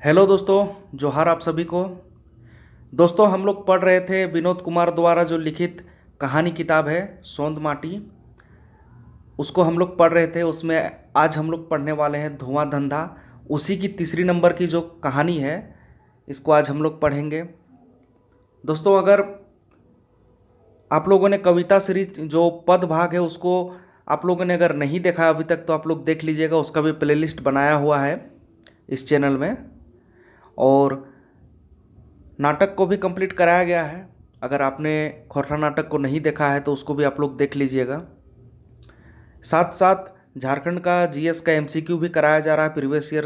Hello दोस्तों, जोहार आप सभी को। दोस्तों, हम लोग पढ़ रहे थे विनोद कुमार द्वारा जो लिखित कहानी किताब है सोंद माटी, उसको हम लोग पढ़ रहे थे। उसमें आज हम लोग पढ़ने वाले हैं धुआं धंधा। उसी की तीसरी नंबर की जो कहानी है, इसको आज हम लोग पढ़ेंगे। दोस्तों, अगर आप लोगों ने कविता सीरीज जो पद भाग है उसको आप लोगों ने अगर नहीं देखा अभी तक, तो आप लोग देख लीजिएगा। उसका भी प्लेलिस्ट बनाया हुआ है इस चैनल में। और नाटक को भी कंप्लीट कराया गया है। अगर आपने खोरठा नाटक को नहीं देखा है तो उसको भी आप लोग देख लीजिएगा। साथ साथ झारखंड का जीएस का एमसीक्यू भी कराया जा रहा है, प्रीवियस ईयर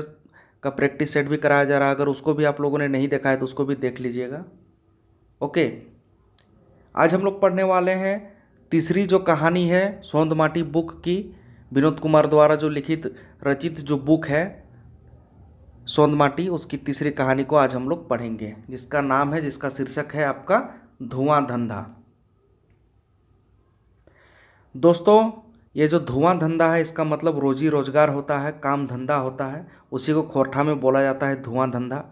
का प्रैक्टिस सेट भी कराया जा रहा है। अगर उसको भी आप लोगों ने नहीं देखा है तो उसको भी देख लीजिएगा। ओके, आज हम लोग पढ़ने वाले हैं तीसरी जो कहानी है सोंद माटी बुक की, विनोद कुमार द्वारा जो लिखित रचित जो बुक है सोंद माटी, उसकी तीसरी कहानी को आज हम लोग पढ़ेंगे, जिसका नाम है, जिसका शीर्षक है आपका धुआं धंधा। दोस्तों, ये जो धुआं धंधा है इसका मतलब रोजी रोजगार होता है, काम धंधा होता है। उसी को खोरठा में बोला जाता है धुआं धंधा।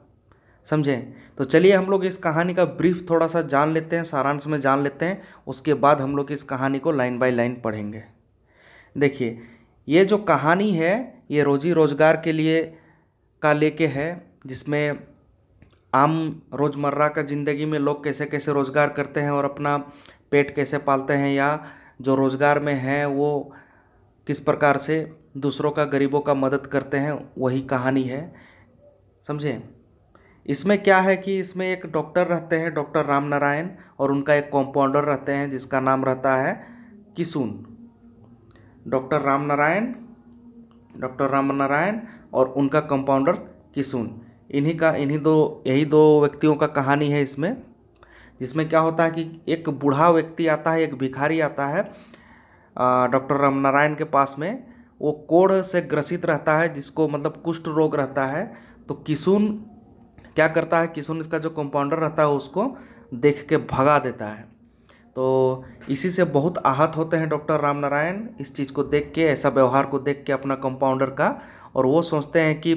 समझें? तो चलिए हम लोग इस कहानी का ब्रीफ थोड़ा सा जान लेते हैं, सारांश में जान लेते हैं। उसके बाद हम लोग इस कहानी को लाइन बाय लाइन पढ़ेंगे। देखिए, ये जो कहानी है ये रोजी रोजगार के लिए का लेके है, जिसमें आम रोज़मर्रा का ज़िंदगी में लोग कैसे कैसे रोज़गार करते हैं और अपना पेट कैसे पालते हैं, या जो रोज़गार में हैं वो किस प्रकार से दूसरों का, गरीबों का मदद करते हैं, वही कहानी है। समझें? इसमें क्या है कि इसमें एक डॉक्टर रहते हैं, डॉक्टर राम नारायण, और उनका एक कंपाउंडर रहते हैं जिसका नाम रहता है किसुन। डॉक्टर राम नारायण, और उनका कंपाउंडर किसुन। यही दो व्यक्तियों का कहानी है इसमें। जिसमें क्या होता है कि एक बूढ़ा व्यक्ति आता है, एक भिखारी आता है डॉक्टर राम नारायण के पास में। वो कोढ़ से ग्रसित रहता है, जिसको मतलब कुष्ठ रोग रहता है। तो किसुन क्या करता है, किसुन इसका जो कंपाउंडर रहता है उसको देख के भगा देता है। तो इसी से बहुत आहत होते हैं डॉक्टर राम नारायण, इस चीज़ को देख के, ऐसा व्यवहार को देख के अपना कंपाउंडर का। और वो सोचते हैं कि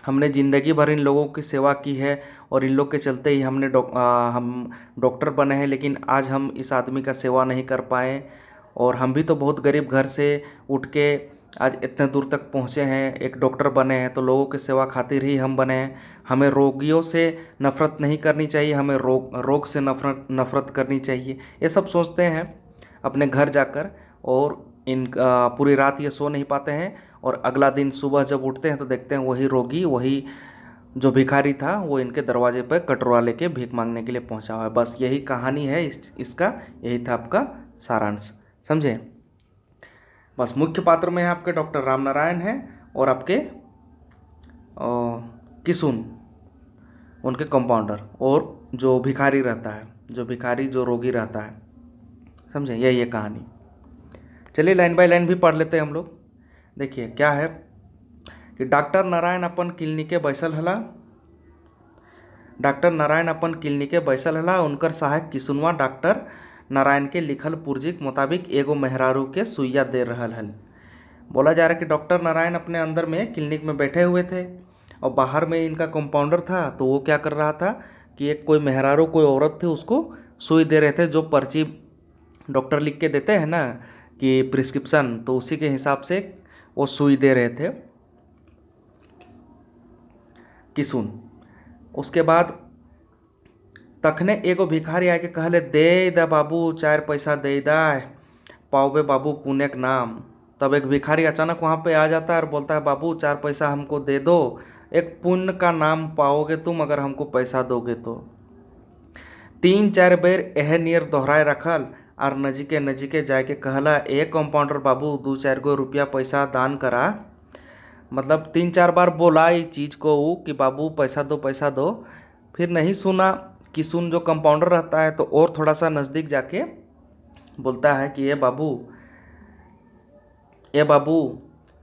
हमने ज़िंदगी भर इन लोगों की सेवा की है और इन लोग के चलते ही हम डॉक्टर बने हैं, लेकिन आज हम इस आदमी का सेवा नहीं कर पाए। और हम भी तो बहुत गरीब घर से उठ के आज इतने दूर तक पहुँचे हैं, एक डॉक्टर बने हैं, तो लोगों की सेवा खातिर ही हम बने हैं। हमें रोगियों से नफ़रत नहीं करनी चाहिए, हमें रोग से नफ़रत करनी चाहिए। ये सब सोचते हैं अपने घर जाकर। और पूरी रात ये सो नहीं पाते हैं। और अगला दिन सुबह जब उठते हैं तो देखते हैं वही रोगी, वही जो भिखारी था, वो इनके दरवाजे पर कटोरा लेके भीख मांगने के लिए पहुंचा हुआ है। बस यही कहानी है इसका, यही था आपका सारांश। समझे? बस मुख्य पात्र में है आपके डॉक्टर राम नारायण हैं और आपके किसुन, उनके कंपाउंडर, और जो भिखारी रहता है, जो रोगी रहता है। समझे? यही है कहानी। चलिए लाइन बाय लाइन भी पढ़ लेते हैं हम लोग। देखिए क्या है कि डॉक्टर नारायण अपन क्लिनिके बैसल हला। उनकर सहायक किसुनवा डॉक्टर नारायण के लिखल पुर्जी के मुताबिक एगो मेहरारू के सुइया दे रहल हल। बोला जा रहा है कि डॉक्टर नारायण अपने अंदर में क्लिनिक में बैठे हुए थे और बाहर में इनका कंपाउंडर था। तो वो क्या कर रहा था कि एक कोई मेहरारू, कोई औरत थी, उसको सुई दे रहे थे। जो पर्ची डॉक्टर लिख के देते हैं ना कि प्रिस्क्रिप्शन, तो उसी के हिसाब से वो सुई दे रहे थे किसुन। उसके बाद तखने एगो भिखारी आके कहले, दे दा बाबू 4 पैसा दे दा, पाओगे बाबू पुण्य के नाम। तब एक भिखारी अचानक वहाँ पे आ जाता है और बोलता है, बाबू 4 पैसा हमको दे दो, एक पुण्य का नाम पाओगे तुम अगर हमको पैसा दोगे तो। 3-4 बेर एह नियर दोहराए रखल और नजीके जाके कहला, एक कंपाउंडर बाबू 2-4 गो रुपया पैसा दान करा। मतलब 3-4 बार बोला इस चीज़ को वो कि बाबू पैसा दो, पैसा दो। फिर नहीं सुना किसुन जो कंपाउंडर रहता है, तो और थोड़ा सा नज़दीक जाके बोलता है कि ये बाबू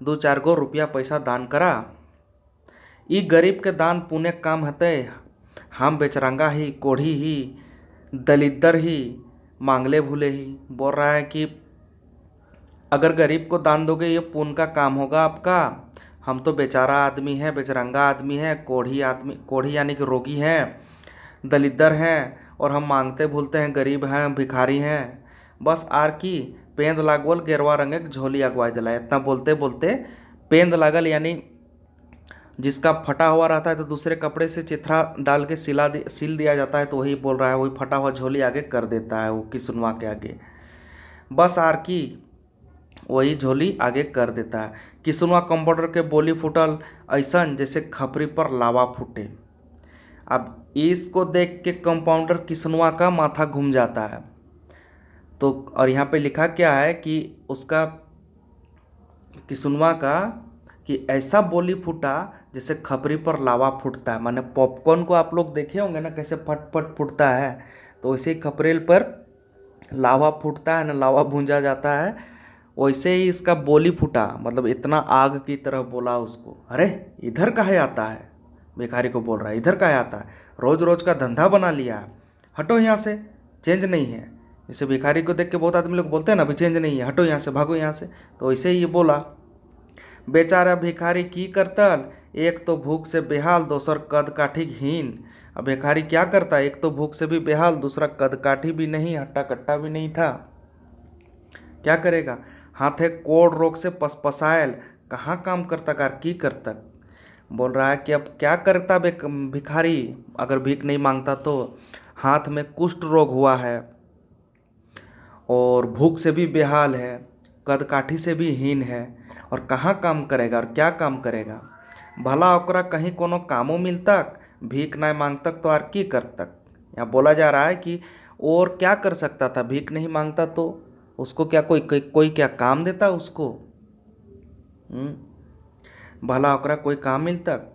2-4 गो रुपया पैसा दान करा। ई गरीब के दान पुण्य काम हते। हम बेचरंगा ही, कोढ़ी ही, दलिद्दर ही, मांगले भूले ही। बोल रहा है कि अगर गरीब को दान दोगे ये पुण्य का काम होगा आपका। हम तो बेचारा आदमी है, बेचरंगा आदमी है, कोढ़ी आदमी, कोढ़ी यानी कि रोगी हैं, दलिद्दर हैं, और हम मांगते भूलते हैं, गरीब हैं, भिखारी हैं। बस आर की पेंद लागवल गेरवा रंगे झोली अगवाई दिला, इतना बोलते बोलते पेंद लागल यानी जिसका फटा हुआ रहता है तो दूसरे कपड़े से चिथरा डाल के सिल दिया जाता है, तो वही बोल रहा है, वही फटा हुआ झोली आगे कर देता है वो किसनवा के आगे। बस आर की वही झोली आगे कर देता है। किसनवा कंपाउंडर के बोली फूटल ऐसन जैसे खपरी पर लावा फूटे। अब इसको देख के कंपाउंडर किसनवा का माथा घूम जाता है। तो और यहाँ पे लिखा क्या है कि उसका किसनवा का कि ऐसा बोली फूटा जैसे खपरी पर लावा फूटता है। माने पॉपकॉर्न को आप लोग देखे होंगे ना कैसे फट फट फूटता है, तो वैसे ही खपरेल पर लावा फूटता है ना, लावा भूंजा जाता है, वैसे ही इसका बोली फूटा, मतलब इतना आग की तरह बोला उसको, अरे इधर काहे आता है। भिखारी को बोल रहा है इधर काहे आता है, रोज रोज का धंधा बना लिया है, हटो यहाँ से, चेंज नहीं है। जैसे भिखारी को देख के बहुत आदमी लोग बोलते हैं ना, अभी चेंज नहीं है, हटो यहाँ से, भागो यहाँ से, तो वैसे ही ये बोला। बेचारा भिखारी की करतल, एक तो भूख से बेहाल, दूसर कद काठी हीन। अब भिखारी क्या करता है, एक तो भूख से भी बेहाल, दूसरा कद काठी भी नहीं, हट्टा कट्टा भी नहीं था, क्या करेगा। हाथे कोड़ रोग से पसपसायल, कहाँ काम करता कार की करता। बोल रहा है कि अब क्या करता भिखारी अगर भीख नहीं मांगता तो। हाथ में कुष्ठ रोग हुआ है और भूख से भी बेहाल है, कद काठी से भी हीन है, और कहाँ काम करेगा और क्या काम करेगा। भला ओकरा कहीं कोनो कामो मिलतक, भीख नहीं मांगतक तो आर की करतक। यहाँ बोला जा रहा है कि और क्या कर सकता था, भीख नहीं मांगता तो उसको क्या कोई क्या काम देता उसको। भला ओकरा कोई काम मिलतक।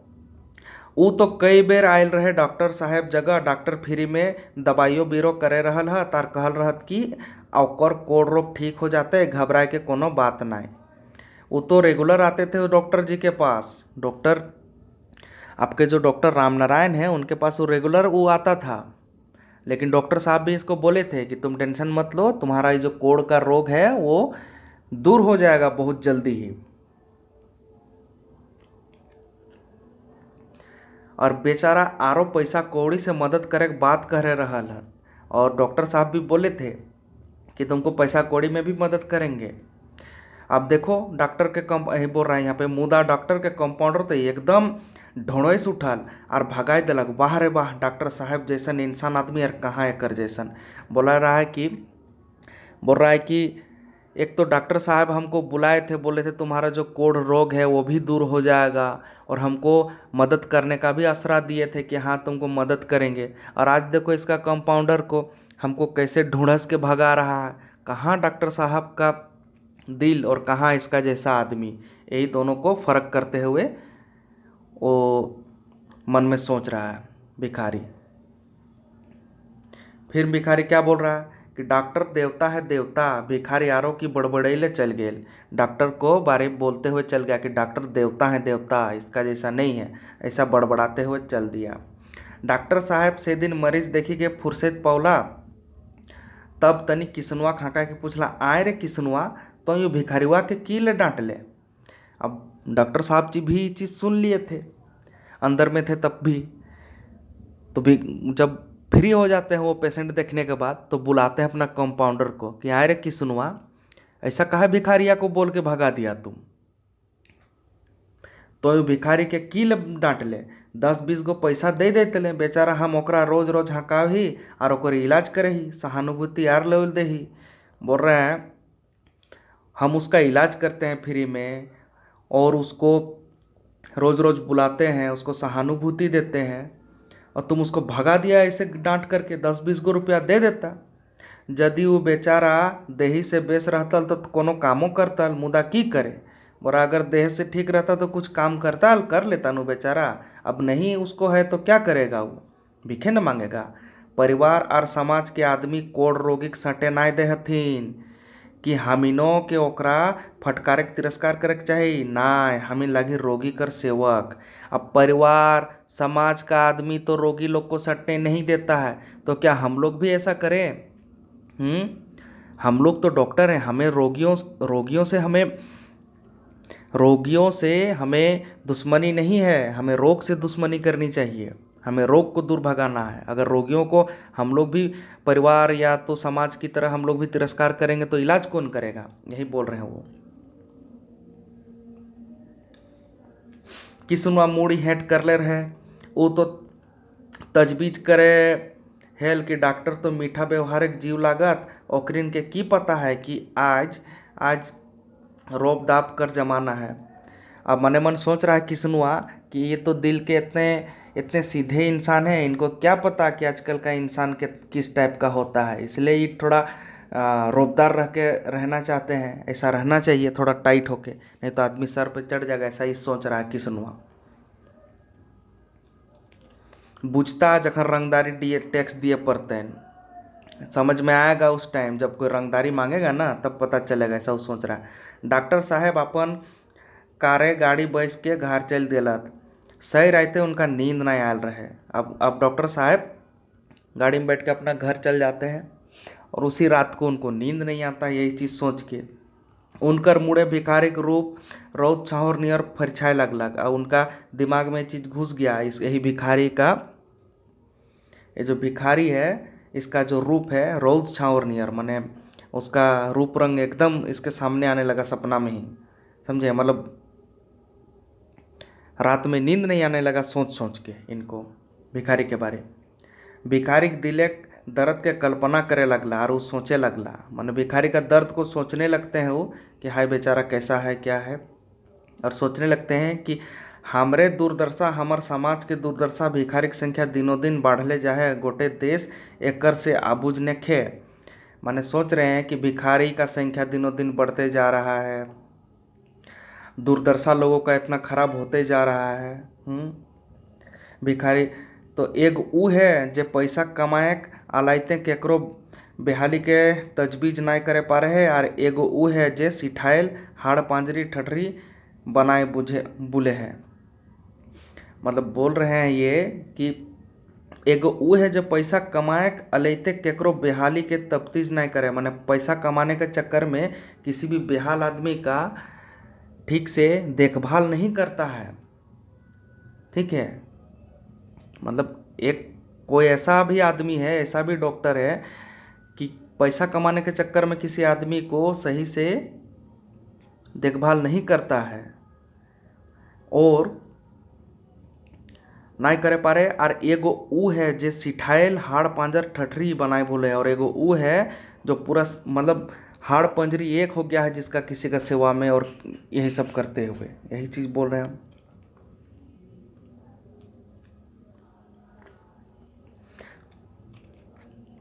ऊ तो कई बेर आयल रहे डॉक्टर साहब जगह, डॉक्टर फ्री में दवाइयो बीरो करे रहल ह, तार कहल रहत कि ओकर कोड़ रोग ठीक हो जाते, घबराए के कोनो बात नहीं। वो तो रेगुलर आते थे डॉक्टर जी के पास, डॉक्टर आपके जो डॉक्टर रामनारायण हैं उनके पास वो रेगुलर वो आता था। लेकिन डॉक्टर साहब भी इसको बोले थे कि तुम टेंशन मत लो, तुम्हारा ये जो कोड़ का रोग है वो दूर हो जाएगा बहुत जल्दी ही। और बेचारा आरो पैसा कौड़ी से मदद करे के बात कह रहल है, और डॉक्टर साहब भी बोले थे कि तुमको पैसा कौड़ी में भी मदद करेंगे। अब देखो डॉक्टर के यही बोल रहा है यहाँ पे, मुदा डॉक्टर के कंपाउंडर तो एकदम ढोड़ोस उठल और भगाई दिलक, वाह रे वाह, डॉक्टर साहब जैसन इंसान आदमी और कहाँ एकर जैसन। बोल रहा है कि एक तो डॉक्टर साहब हमको बुलाए थे, बोले थे तुम्हारा जो कोढ़ रोग है वो भी दूर हो जाएगा, और हमको मदद करने का भी आसरा दिए थे कि हाँ तुमको मदद करेंगे। और आज देखो इसका कंपाउंडर को हमको कैसे ढूंढस के भगा रहा है। कहाँ डॉक्टर साहब का दिल और कहाँ इसका जैसा आदमी, यही दोनों को फर्क करते हुए वो मन में सोच रहा है भिखारी। फिर भिखारी क्या बोल रहा है कि डॉक्टर देवता है देवता, भिखारी आरो की बड़बड़ैले चल गए। डॉक्टर को बारे में बोलते हुए चल गया कि डॉक्टर देवता है देवता, इसका जैसा नहीं है, ऐसा बड़बड़ाते हुए चल दिया। डॉक्टर साहब से दिन मरीज देखी के फुर्सत पौला, तब तनी किसनवा खाका के पूछला, आए रे किसनवा तो यू भिखारीवा के की ले डांट ले। अब डॉक्टर साहब जी भी चीज़ सुन लिए थे, अंदर में थे तब भी, तो भी जब फ्री हो जाते हैं वो पेशेंट देखने के बाद तो बुलाते हैं अपना कंपाउंडर को कि आए रे किसनवा, ऐसा कहा भिखारिया को बोल के भगा दिया तुम। तो यू भिखारी के की ले डांट ले, 10-20 गो पैसा दे देते ले, बेचारा हम ओकरा रोज रोज हकावी और ओकर इलाज करे ही, सहानुभूति आर लेवल दे ही। बोल रहे हैं हम उसका इलाज करते हैं फ्री में, और उसको रोज़ रोज़ बुलाते हैं, उसको सहानुभूति देते हैं, और तुम उसको भगा दिया ऐसे डांट करके। 10-20 गो रुपया दे देता, यदि वो बेचारा देही से बेस रहता तो कोनो कामों करता, मुदा की करे। बोरा अगर देह से ठीक रहता तो कुछ काम करता कर लेता नु बेचारा, अब नहीं उसको है तो क्या करेगा, वो भिखे न मांगेगा। परिवार और समाज के आदमी कोड़ रोगिक सटे नाय दे हथिन कि हमीनो के ओकरा फटकारे के तिरस्कार करे के चाही, नाय हमीन लगी रोगी कर सेवक। अब परिवार समाज का आदमी तो रोगी लोग को सटने नहीं देता है, तो क्या हम लोग भी ऐसा करें। हम लोग तो डॉक्टर हैं, हमें रोगियों से हमें रोगियों से हमें दुश्मनी नहीं है, हमें रोग से दुश्मनी करनी चाहिए, हमें रोग को दूर भगाना है। अगर रोगियों को हम लोग भी परिवार या तो समाज की तरह हम लोग भी तिरस्कार करेंगे तो इलाज कौन करेगा, यही बोल रहे हैं वो। किसुनवा मूड़ी हेट कर ले रहे वो तो तजवीज करे हेल कि डॉक्टर तो मीठा व्यवहारिक जीव लागत, ओकरिन के की पता है कि आज आज रोब दाब कर जमाना है। अब मने मन सोच रहा है किसनुआ कि ये तो दिल के इतने इतने सीधे इंसान हैं, इनको क्या पता कि आजकल का इंसान के किस टाइप का होता है, इसलिए ये थोड़ा रोबदार रह के रहना चाहते हैं। ऐसा रहना चाहिए थोड़ा टाइट होके, नहीं तो आदमी सर पे चढ़ जाएगा, ऐसा ही सोच रहा है किसनुआ। बुझता जखन रंगदारी दिए टैक्स दिए पड़ते हैं, समझ में आएगा उस टाइम जब कोई रंगदारी मांगेगा ना, तब पता चलेगा, ऐसा वो सोच रहा है। डॉक्टर साहब अपन कारे गाड़ी बैस के घर चल दिलत, सही रहते उनका नींद नहीं आयल रहे। अब डॉक्टर साहब गाड़ी में बैठ के अपना घर चल जाते हैं और उसी रात को उनको नींद नहीं आता, यही चीज़ सोच के उनकर मुड़े भिखारिक रूप रौद छावर नियर फरछाए लगलग, और उनका दिमाग में चीज़ घुस गया, इस यही भिखारी का, ये जो भिखारी है इसका जो रूप है रौद छावर नियर, माने उसका रूप रंग एकदम इसके सामने आने लगा सपना में ही, समझे, मतलब रात में नींद नहीं आने लगा सोच सोच के इनको भिखारी के बारे। भिखारी के दिले दर्द के कल्पना करे लगला और वो सोचे लगला, माने भिखारी का दर्द को सोचने लगते हैं वो कि हाय बेचारा कैसा है क्या है, और सोचने लगते हैं कि हमरे दुर्दशा, हमर समाज के दुर्दशा, भिखारी की संख्या दिनों दिन बढ़ले जाए, गोटे देश एकर से आबूझ ने खे। माने सोच रहे हैं कि भिखारी का संख्या दिनों दिन बढ़ते जा रहा है, दुर्दशा लोगों का इतना खराब होते जा रहा है। भिखारी तो एक ऊ है जे पैसा कमाए आलाइते केकरो बेहाली के तजवीज नहीं करे पा रहे, और एगो ऊ है जे सिठाइल हाड़ पांजरी ठठरी बनाए बुझे बुले हैं। मतलब बोल रहे हैं ये कि एगो ऊ है जो पैसा कमाए अलेते केकरो बेहाली के तफ्तीज नहीं करे, माने पैसा कमाने के चक्कर में किसी भी बेहाल आदमी का ठीक से देखभाल नहीं करता है, ठीक है। मतलब एक कोई ऐसा भी आदमी है, ऐसा भी डॉक्टर है कि पैसा कमाने के चक्कर में किसी आदमी को सही से देखभाल नहीं करता है और नहीं करे पा रहे। और एगो ऊ है जे सिठाइल हाड़ पांजर ठठरी बनाए बोले, और एगो ऊ है जो पूरा मतलब हाड़ पंजरी एक हो गया है जिसका किसी का सेवा में और यही सब करते हुए, यही चीज़ बोल रहे हैं हम।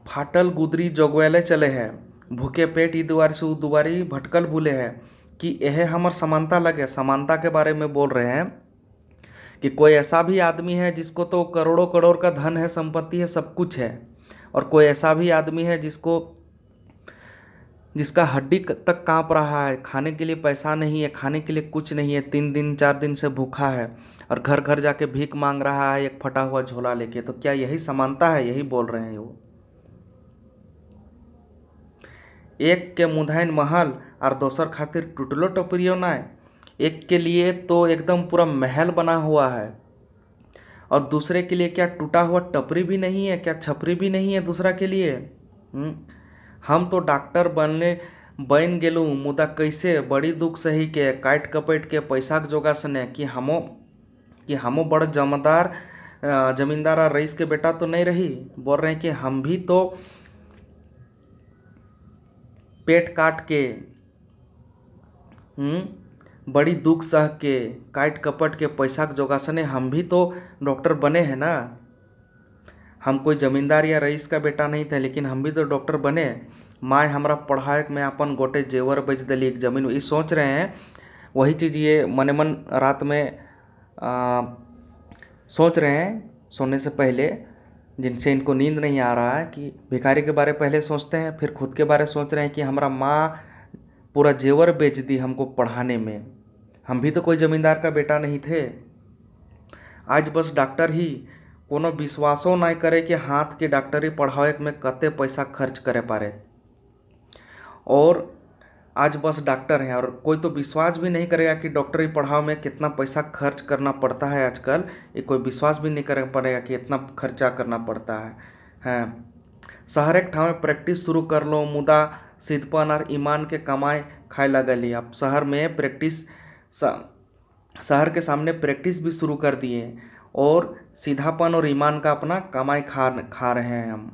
फाटल गुदरी जोगवेले चले हैं, भूखे पेट ई दुआरी से ऊ दुआरी भटकल भूले है, कि यह हमार समानता लगे। समानता के बारे में बोल रहे हैं कि कोई ऐसा भी आदमी है जिसको तो करोड़ों करोड़ का धन है, संपत्ति है, सब कुछ है, और कोई ऐसा भी आदमी है जिसका हड्डी तक कांप रहा है, खाने के लिए पैसा नहीं है, खाने के लिए कुछ नहीं है, 3 दिन 4 दिन से भूखा है और घर घर जाके भीख मांग रहा है एक फटा हुआ झोला लेके। तो क्या यही समानता है? यही बोल रहे हैं वो। एक के मुधाइन महल और दोसर खातिर टूटलो टपरियो नाय। एक के लिए तो एकदम पूरा महल बना हुआ है और दूसरे के लिए क्या टूटा हुआ टपरी भी नहीं है, क्या छपरी भी नहीं है दूसरा के लिए। हम तो डॉक्टर बन गेलू, मुदा कैसे बड़ी दुख सही के काट कपट के पैसा के जोगासने कि हमो बड़ जमींदार और रईस के बेटा तो नहीं रही। बोल रहे हैं कि हम भी तो पेट काट के बड़ी दुख सह के काट कपट के पैसा के जोगासने हम भी तो डॉक्टर बने हैं ना। हम कोई जमींदार या रईस का बेटा नहीं थे, लेकिन हम भी तो डॉक्टर बने। माँ हमरा पढ़ाए में अपन गोटे जेवर बेच दिली, एक जमीन। ये सोच रहे हैं वही चीज़ ये मने मन रात में सोच रहे हैं सोने से पहले, जिनसे इनको नींद नहीं आ रहा है, कि भिखारी के बारे पहले सोचते हैं, फिर खुद के बारे सोच रहे हैं कि हमारा माँ पूरा जेवर बेच दी हमको पढ़ाने में। हम भी तो कोई ज़मींदार का बेटा नहीं थे। आज बस डॉक्टर ही कोनो विश्वासो नहीं करे कि हाथ के डॉक्टरी पढ़ावे में कते पैसा खर्च करे पारे। और आज बस डॉक्टर हैं, और कोई तो विश्वास भी नहीं करेगा कि डॉक्टरी पढ़ाओ में कितना पैसा खर्च करना पड़ता है आजकल। ये कोई विश्वास भी नहीं कर पड़ेगा कि इतना खर्चा करना पड़ता है। हैं, शहर एक ठाव में प्रैक्टिस शुरू कर लो, मुदा सिद्धपन और ईमान के कमाए खाए लगली। आप शहर में प्रैक्टिस, शहर के सामने प्रैक्टिस भी शुरू कर दिए, और सीधापन और ईमान का अपना कमाई खा रहे हैं हम।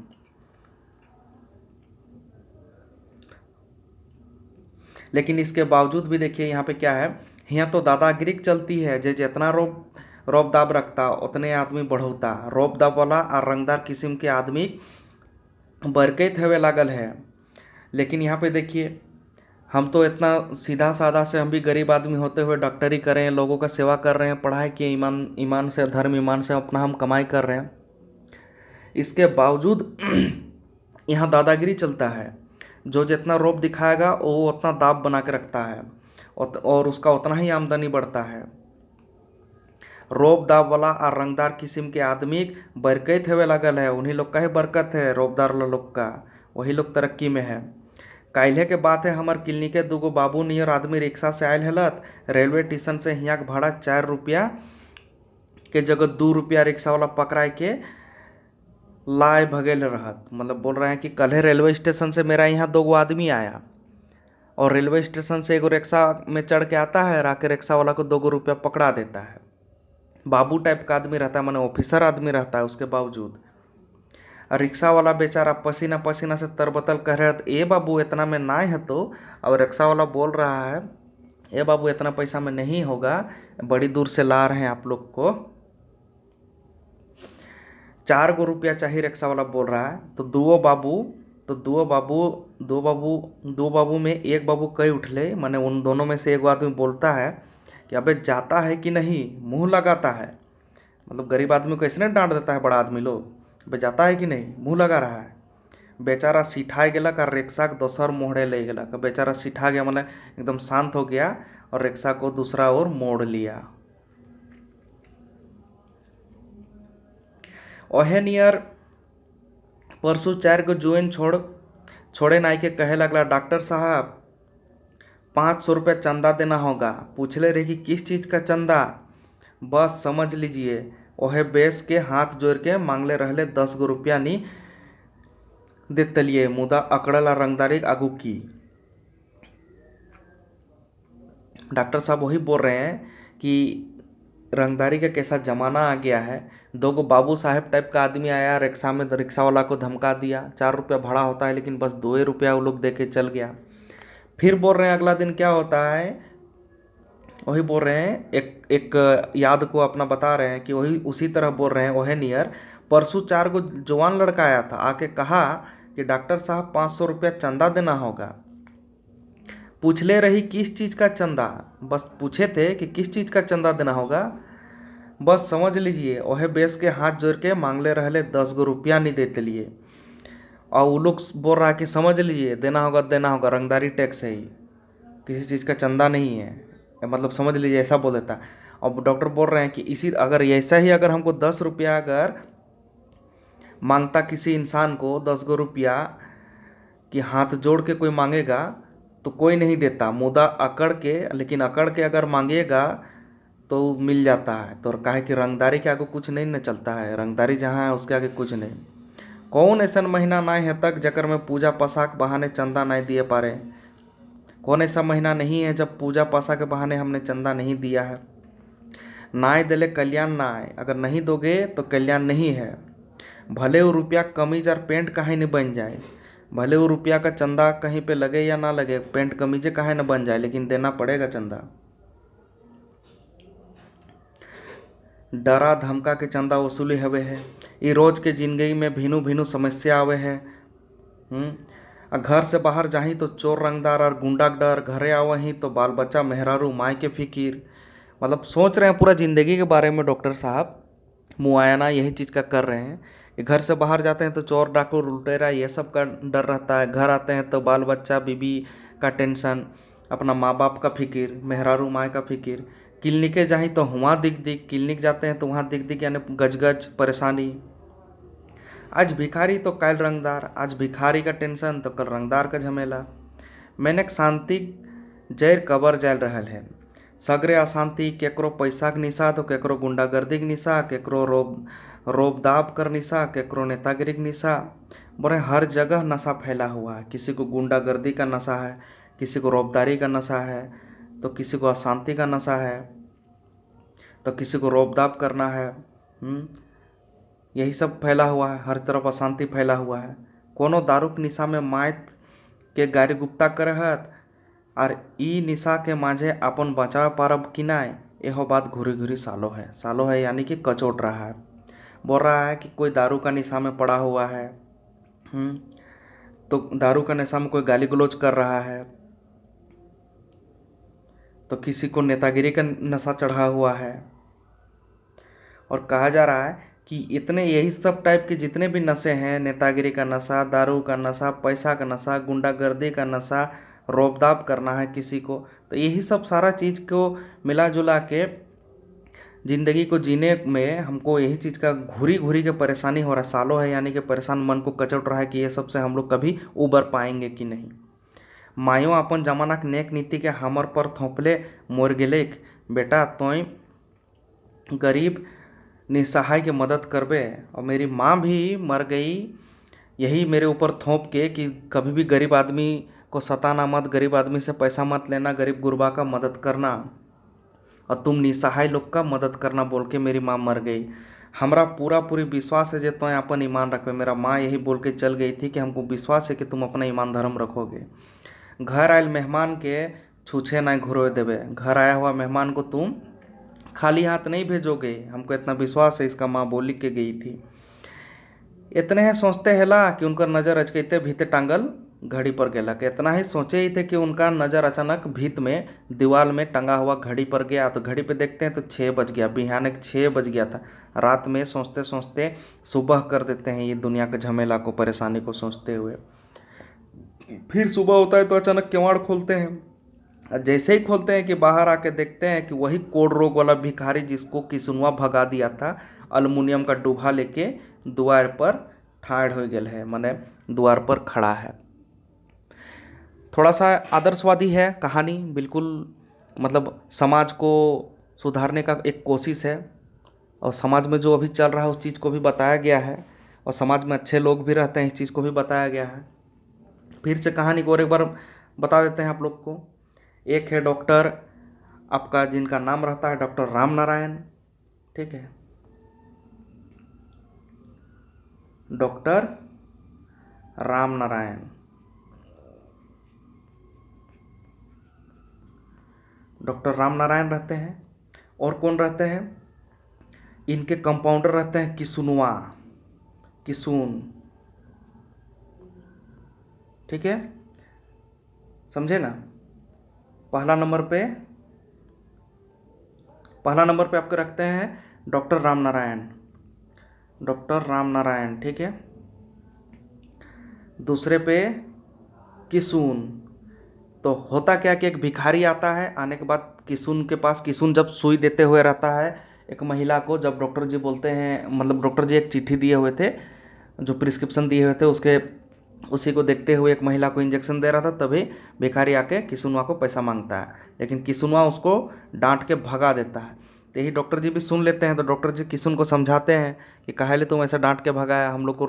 लेकिन इसके बावजूद भी देखिए यहाँ पे क्या है, यहाँ तो दादागिरी चलती है। जे जितना रौब दाब रखता उतने आदमी बढ़ौता। रौब दाब वाला और रंगदार किस्म के आदमी बरकैत हवे लागल है। लेकिन यहाँ पे देखिए, हम तो इतना सीधा साधा से, हम भी गरीब आदमी होते हुए डॉक्टरी कर रहे हैं, लोगों का सेवा कर रहे हैं, पढ़ाई किए, ईमान से, धर्म ईमान से अपना हम कमाई कर रहे हैं। इसके बावजूद यहाँ दादागिरी चलता है। जो जितना रौब दिखाएगा वो उतना दाब बना के रखता है, और उसका उतना ही आमदनी बढ़ता है। रौब दाब वाला और रंगदार किस्म के आदमी बरकत हवे लागल है। उन्हीं लोग का ही बरकत है, रौबदार वाला लोग का। वही लोग तरक्की में है। काल्हे के बात है, हमार क्लिनिके दूगो बाबू नियर आदमी रिक्शा से आयल हलत। रेलवे स्टेशन से यहाँ के भाड़ा 4 रुपया के जगह 2 रुपया रिक्शा वाला पकड़ाए के लाए भगेल रहत। मतलब बोल रहे हैं कि कल रेलवे स्टेशन से मेरा यहाँ 2 आदमी आया, और रेलवे स्टेशन से एगो रिक्शा में चढ़ के आता है, राके रिक्शा वाला को 2 रुपया पकड़ा देता है। बाबू टाइप का आदमी रहता है, माने ऑफिसर आदमी रहता है। उसके बावजूद रिक्शा वाला बेचारा पसीना पसीना से तरबतल कह रहा है, ए बाबू इतना में ना है तो। अब रिक्शा वाला बोल रहा है, ए बाबू इतना पैसा में नहीं होगा, बड़ी दूर से ला रहे हैं आप लोग को, 4 रुपया चाहिए। रिक्शा वाला बोल रहा है। तो दो बाबू में एक बाबू कई उठले, माने उन दोनों में से एक आदमी बोलता है कि अबे जाता है कि नहीं, मुंह लगाता है। मतलब गरीब आदमी को ऐसे डांट देता है बड़ा आदमी लोग, अबे जाता है कि नहीं, मुंह लगा रहा है। बेचारा सिठाए गेलक और रिक्शा के दोसर मोड़े ले गेलक। बेचारा सिठा गया, मतलब एकदम शांत हो गया, और रिक्शा को दूसरा ओर मोड़ लिया। ओहे नियर परसों 4 को जुएन छोड़े नाई के कहे लगला, डॉक्टर साहब 500 रुपया चंदा देना होगा। पूछले रही कि किस चीज़ का चंदा, बस समझ लीजिए। ओहे बेस के हाथ जोड़ के मांगले रहले 10 रुपया नी देतलिए, मुदा अकड़ला रंगदारी आगू की। डॉक्टर साहब वही बोल रहे हैं कि रंगदारी का कैसा ज़माना आ गया है। 2 बाबू साहेब टाइप का आदमी आया रिक्शा में, रिक्शा वाला को धमका दिया। 4 रुपया भाड़ा होता है, लेकिन बस 2 रुपया वो लोग दे के चल गया। फिर बोल रहे हैं अगला दिन क्या होता है, वही बोल रहे हैं, एक याद को अपना बता रहे हैं कि वही उसी तरह बोल रहे हैं। वही नियर परसों 4 को जवान लड़का आया था, आके कहा कि डॉक्टर साहब 500 रुपया चंदा देना होगा। पूछ ले रही किस चीज़ का चंदा, बस पूछे थे कि किस चीज़ का चंदा देना होगा, बस समझ लीजिए। वह बेस के हाथ जोड़ के मांगले रहले 10 रुपया नहीं देते लिए। और वो लोग बोल रहा है कि समझ लीजिए देना होगा, रंगदारी टैक्स है ही, किसी चीज़ का चंदा नहीं है, मतलब समझ लीजिए, ऐसा बोल देता। और डॉक्टर बोल रहे हैं कि इसी अगर ऐसा ही अगर हमको 10 रुपया अगर मांगता किसी इंसान को 10 रुपया कि हाथ जोड़ के कोई मांगेगा तो कोई नहीं देता, मुदा अकड़ के, लेकिन अकड़ के अगर मांगेगा तो मिल जाता है। तो काहे कि रंगदारी के आगे कुछ नहीं न चलता है, रंगदारी जहाँ है उसके आगे कुछ नहीं। कौन ऐसा महीना नहीं है तक जकर में पूजा पासा के बहाने चंदा नहीं दिए पारे। कौन ऐसा महीना नहीं है जब पूजा पासा के बहाने हमने चंदा नहीं दिया है। नाय दिले कल्याण नाय, अगर नहीं दोगे तो कल्याण नहीं है। भले वो रुपया कमीज और पेंट काहे नहीं बन जाए, भले वो रुपया का चंदा कहीं पे लगे या ना लगे, पेंट कमीजे काहे न बन जाए, लेकिन देना पड़ेगा चंदा। डरा धमका के चंदा वसूली हवे है। ये रोज के जिंदगी में भिनु भिनु समस्या आवे है। घर से बाहर जाही तो चोर रंगदार और गुंडा के डर, घरे आवही तो बाल बच्चा मेहरारू माई के फिकीर। मतलब सोच रहे हैं पूरा ज़िंदगी के बारे में डॉक्टर साहब, मुआयना यही चीज़ का कर रहे हैं कि घर से बाहर जाते हैं तो चोर डाकू लुटेरा ये सब का डर रहता है, घर आते हैं तो बाल बच्चा बीबी का टेंशन, अपना माँ बाप का फिक्र, मेहरारू माँ का फिक्र। क्लिनिके जाही तो वहाँ दिख दिख, क्लिनिक जाते हैं तो वहाँ दिख दिख, यानी गज गज परेशानी। आज भिखारी तो कल रंगदार, आज भिखारी का टेंशन तो कल रंगदार का झमेला। मैंने शांति जैर कबर जाल रहल है। सगरे अशांति, केकरो पैसा के निशा तो केकरो गुंडागर्दी के निशा, केकरो रोब दाब कर निशा, केकरो नेतागिरी के निशा। बोले हर जगह नशा फैला हुआ है। किसी को गुंडागर्दी का नशा है, किसी को रौबदारी का नशा है, तो किसी को अशांति का नशा है, तो किसी को रौबदाब करना है। यही सब फैला हुआ है, हर तरफ अशांति फैला हुआ है। कोनो दारू के निशा में माइत के गारी गुप्ता करहत और ई निशा के माझे अपन बचाव पारब कि नाय, यह बात घूरी घूरी सालो है। सालो है यानी कि कचोट रहा है। बोल रहा है कि कोई दारू का निशा में पड़ा हुआ है, तो दारू का नशा में कोई गाली गलौज कर रहा है, तो किसी को नेतागिरी का नशा चढ़ा हुआ है। और कहा जा रहा है कि इतने यही सब टाइप के जितने भी नशे हैं, नेतागिरी का नशा, दारू का नशा, पैसा का नशा, गुंडागर्दी का नशा, रौबदाब करना है किसी को, तो यही सब सारा चीज़ को मिला जुला के ज़िंदगी को जीने में हमको यही चीज़ का घूरी घूरी के परेशानी हो रहा है। सालों है यानी कि परेशान मन को कचोट रहा है कि ये सब से हम लोग कभी उबर पाएंगे कि नहीं। मायो अपन जमाना के नेक नीति के हमर पर थोपले मोर गेले बेटा, तोय गरीब निसहाय की मदद करबे। और मेरी माँ भी मर गई यही मेरे ऊपर थोप के कि कभी भी गरीब आदमी को सताना मत, गरीब आदमी से पैसा मत लेना, गरीब गुरबा का मदद करना और तुम निसहाय लोग का मदद करना बोल के मेरी माँ मर गई। हमरा पूरी विश्वास है जे तो अपन ईमान रखबे। मेरा माँ यही बोल के चल गई थी कि हमको विश्वास है कि तुम अपना ईमान धर्म रखोगे। घर आयल मेहमान के छूछे ना घुरो देवे। घर आया हुआ मेहमान को तुम खाली हाथ नहीं भेजोगे, हमको इतना विश्वास है, इसका माँ बोली के गई थी। इतने ही सोचते हैला कि उनका नज़र अचकते भीते टांगल घड़ी पर गेलक। इतना ही सोचे ही थे कि उनका नज़र अचानक भीत में दीवार में टंगा हुआ घड़ी पर गया। तो घड़ी पे देखते हैं तो 6 बज गया, बिहान 6 बज गया था। रात में सोचते सोचते सुबह कर देते हैं ये दुनिया के झमेला को, परेशानी को सोचते हुए। फिर सुबह होता है तो अचानक किवाड़ खोलते हैं। जैसे ही खोलते हैं कि बाहर आके देखते हैं कि वही कोड़ रोग वाला भिखारी जिसको किसुनवा भगा दिया था, अल्मुनियम का डूबा लेके द्वार पर ठाड़ हो गया है, माने द्वार पर खड़ा है। थोड़ा सा आदर्शवादी है कहानी, बिल्कुल मतलब समाज को सुधारने का एक कोशिश है और समाज में जो अभी चल रहा है उस चीज़ को भी बताया गया है और समाज में अच्छे लोग भी रहते हैं, इस चीज़ को भी बताया गया है। फिर से कहानी को और एक बार बता देते हैं आप लोग को। एक है डॉक्टर आपका जिनका नाम रहता है डॉक्टर राम नारायण, ठीक है, डॉक्टर राम नारायण। डॉक्टर राम नारायण रहते हैं और कौन रहते हैं, इनके कंपाउंडर रहते हैं किसुनवा, किसुन, ठीक है, समझे ना। पहला नंबर पे आपके रखते हैं डॉक्टर राम नारायण, डॉक्टर राम नारायण, ठीक है। दूसरे पे किसुन। तो होता क्या कि एक भिखारी आता है, आने के बाद किसुन के पास, किसुन जब सुई देते हुए रहता है एक महिला को, जब डॉक्टर जी बोलते हैं, मतलब डॉक्टर जी एक चिट्ठी दिए हुए थे, जो प्रिस्क्रिप्शन दिए हुए थे उसी को देखते हुए एक महिला को इंजेक्शन दे रहा था, तभी भिखारी आके किसुनवा को पैसा मांगता है, लेकिन किसुनवा उसको डांट के भगा देता है। तो यही डॉक्टर जी भी सुन लेते हैं, तो डॉक्टर जी किसुन को समझाते हैं कि काहे तुम ऐसा डांट के भगाया, हम लोग को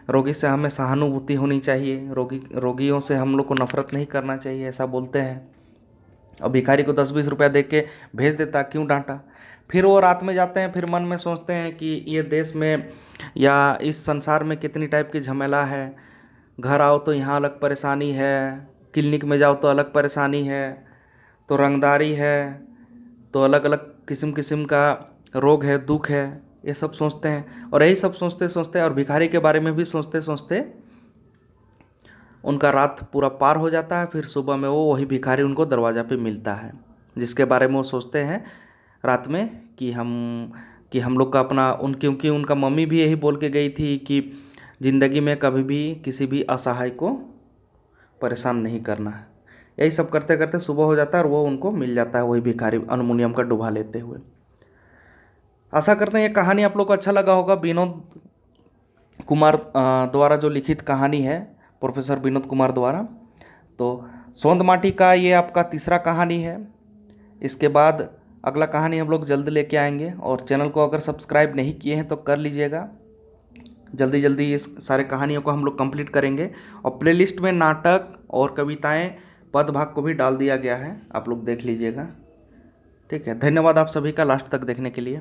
रोगी से हमें सहानुभूति होनी चाहिए, रोगियों से हम लोग को नफरत नहीं करना चाहिए, ऐसा बोलते हैं। और भिखारी को 10-20 रुपया दे के भेज देता, क्यों डांटा। फिर वो रात में जाते हैं, फिर मन में सोचते हैं कि ये देश में या इस संसार में कितनी टाइप की झमेला है। घर आओ तो यहाँ अलग परेशानी है, क्लिनिक में जाओ तो अलग परेशानी है, तो रंगदारी है, तो अलग अलग किस्म का रोग है, दुख है, ये सब सोचते हैं। और यही सब सोचते सोचते और भिखारी के बारे में भी सोचते सोचते उनका रात पूरा पार हो जाता है। फिर सुबह में वो वही भिखारी उनको दरवाज़ा पे मिलता है, जिसके बारे में वो सोचते हैं रात में कि हम लोग का अपना क्योंकि उनका मम्मी भी यही बोल के गई थी कि ज़िंदगी में कभी भी किसी भी असहाय को परेशान नहीं करना है। यही सब करते करते सुबह हो जाता है और वो उनको मिल जाता है, वही भिखारी अल्मुनियम का डुबा लेते हुए। आशा करते हैं ये कहानी आप लोग को अच्छा लगा होगा। विनोद कुमार द्वारा जो लिखित कहानी है, प्रोफेसर विनोद कुमार द्वारा। तो सोंद माटी का ये आपका तीसरा कहानी है। इसके बाद अगला कहानी हम लोग जल्द लेके आएंगे, और चैनल को अगर सब्सक्राइब नहीं किए हैं तो कर लीजिएगा। जल्दी जल्दी इस सारे कहानियों को हम लोग कंप्लीट करेंगे, और प्लेलिस्ट में नाटक और कविताएं पद भाग को भी डाल दिया गया है, आप लोग देख लीजिएगा। ठीक है, धन्यवाद आप सभी का लास्ट तक देखने के लिए।